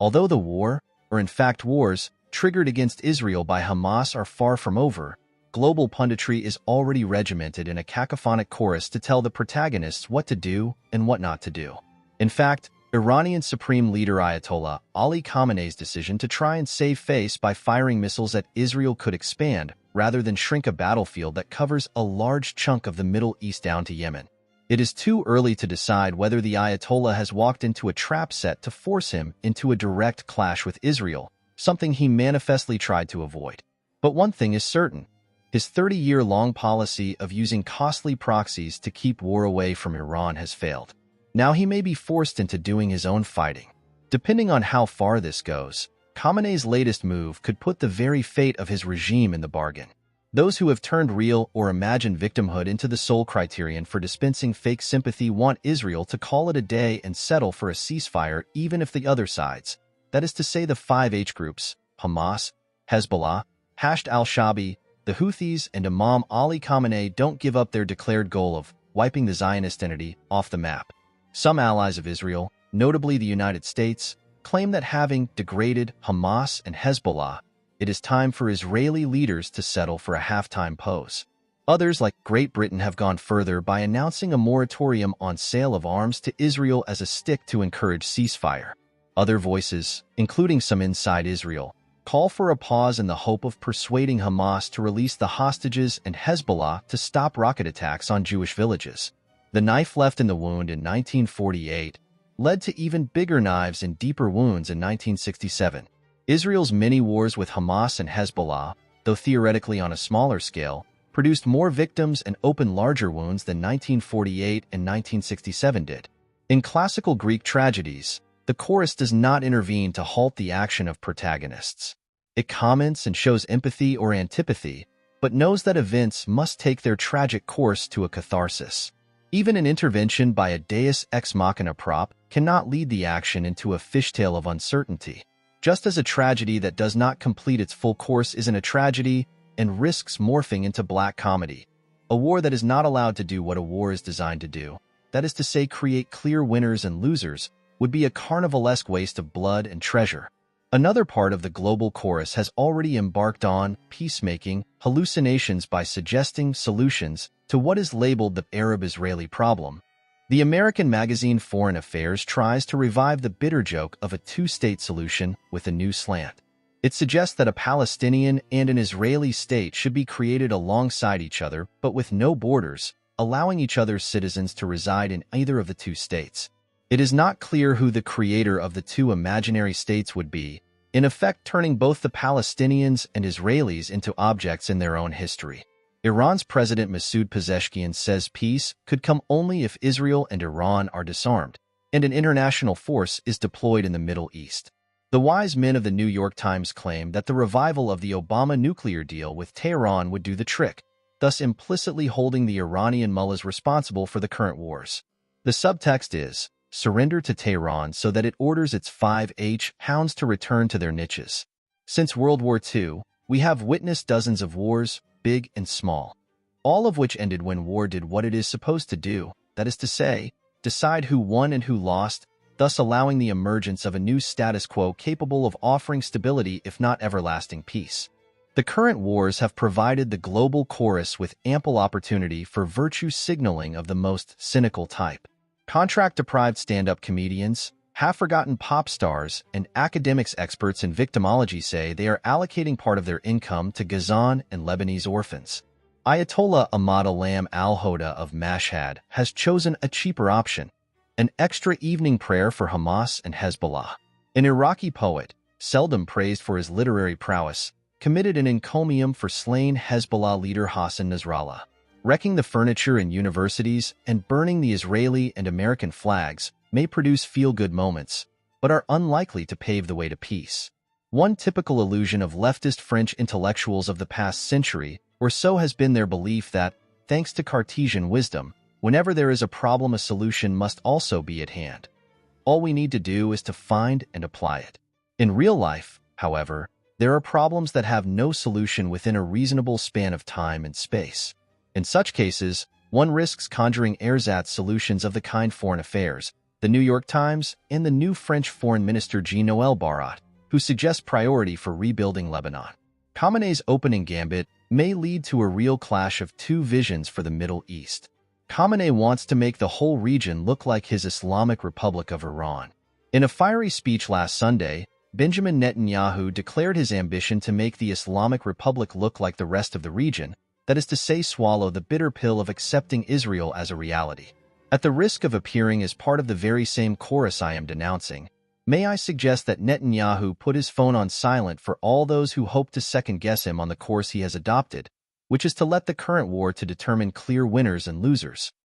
Although the war, or in fact wars, triggered against Israel by Hamas are far from over, global punditry is already regimented in a cacophonic chorus to tell the protagonists what to do and what not to do. In fact, Iranian Supreme Leader Ayatollah Ali Khamenei's decision to try and save face by firing missiles at Israel could expand, rather than shrink a battlefield that covers a large chunk of the Middle East down to Yemen. It is too early to decide whether the Ayatollah has walked into a trap set to force him into a direct clash with Israel, something he manifestly tried to avoid. But one thing is certain. His 30-year-long policy of using costly proxies to keep war away from Iran has failed. Now he may be forced into doing his own fighting. Depending on how far this goes, Khamenei's latest move could put the very fate of his regime in the bargain. Those who have turned real or imagined victimhood into the sole criterion for dispensing fake sympathy want Israel to call it a day and settle for a ceasefire even if the other sides, that is to say the 5H groups, Hamas, Hezbollah, Hashd al-Shabi, the Houthis, and Imam Ali Khamenei don't give up their declared goal of wiping the Zionist entity off the map. Some allies of Israel, notably the United States, claim that having degraded Hamas and Hezbollah, it is time for Israeli leaders to settle for a halftime pause. Others, like Great Britain, have gone further by announcing a moratorium on sale of arms to Israel as a stick to encourage ceasefire. Other voices, including some inside Israel, call for a pause in the hope of persuading Hamas to release the hostages and Hezbollah to stop rocket attacks on Jewish villages. The knife left in the wound in 1948 led to even bigger knives and deeper wounds in 1967. Israel's many wars with Hamas and Hezbollah, though theoretically on a smaller scale, produced more victims and opened larger wounds than 1948 and 1967 did. In classical Greek tragedies, the chorus does not intervene to halt the action of protagonists. It comments and shows empathy or antipathy, but knows that events must take their tragic course to a catharsis. Even an intervention by a deus ex machina prop cannot lead the action into a fishtail of uncertainty. Just as a tragedy that does not complete its full course isn't a tragedy and risks morphing into black comedy. A war that is not allowed to do what a war is designed to do, that is to say create clear winners and losers, would be a carnivalesque waste of blood and treasure. Another part of the global chorus has already embarked on peacemaking hallucinations by suggesting solutions to what is labeled the Arab-Israeli problem. The American magazine Foreign Affairs tries to revive the bitter joke of a two-state solution with a new slant. It suggests that a Palestinian and an Israeli state should be created alongside each other, but with no borders, allowing each other's citizens to reside in either of the two states. It is not clear who the creator of the two imaginary states would be, in effect turning both the Palestinians and Israelis into objects in their own history. Iran's President Masoud Pezeshkian says peace could come only if Israel and Iran are disarmed, and an international force is deployed in the Middle East. The wise men of the New York Times claim that the revival of the Obama nuclear deal with Tehran would do the trick, thus implicitly holding the Iranian mullahs responsible for the current wars. The subtext is, surrender to Tehran so that it orders its 5H hounds to return to their niches. Since World War II, we have witnessed dozens of wars, big and small, all of which ended when war did what it is supposed to do, that is to say, decide who won and who lost, thus allowing the emergence of a new status quo capable of offering stability if not everlasting peace. The current wars have provided the global chorus with ample opportunity for virtue signaling of the most cynical type. Contract-deprived stand-up comedians, half-forgotten pop stars, and academics experts in victimology say they are allocating part of their income to Gazan and Lebanese orphans. Ayatollah Ahmad Alam al-Hoda of Mashhad has chosen a cheaper option, an extra evening prayer for Hamas and Hezbollah. An Iraqi poet, seldom praised for his literary prowess, committed an encomium for slain Hezbollah leader Hassan Nasrallah. Wrecking the furniture in universities and burning the Israeli and American flags may produce feel-good moments, but are unlikely to pave the way to peace. One typical illusion of leftist French intellectuals of the past century or so has been their belief that, thanks to Cartesian wisdom, whenever there is a problem, a solution must also be at hand. All we need to do is to find and apply it. In real life, however, there are problems that have no solution within a reasonable span of time and space. In such cases, one risks conjuring ersatz solutions of the kind Foreign Affairs, The New York Times, and the new French Foreign Minister Jean-Noël Barrot, who suggests priority for rebuilding Lebanon. Khamenei's opening gambit may lead to a real clash of two visions for the Middle East. Khamenei wants to make the whole region look like his Islamic Republic of Iran. In a fiery speech last Sunday, Benjamin Netanyahu declared his ambition to make the Islamic Republic look like the rest of the region, that is to say, swallow the bitter pill of accepting Israel as a reality. At the risk of appearing as part of the very same chorus I am denouncing, may I suggest that Netanyahu put his phone on silent for all those who hope to second-guess him on the course he has adopted, which is to let the current war to determine clear winners and losers.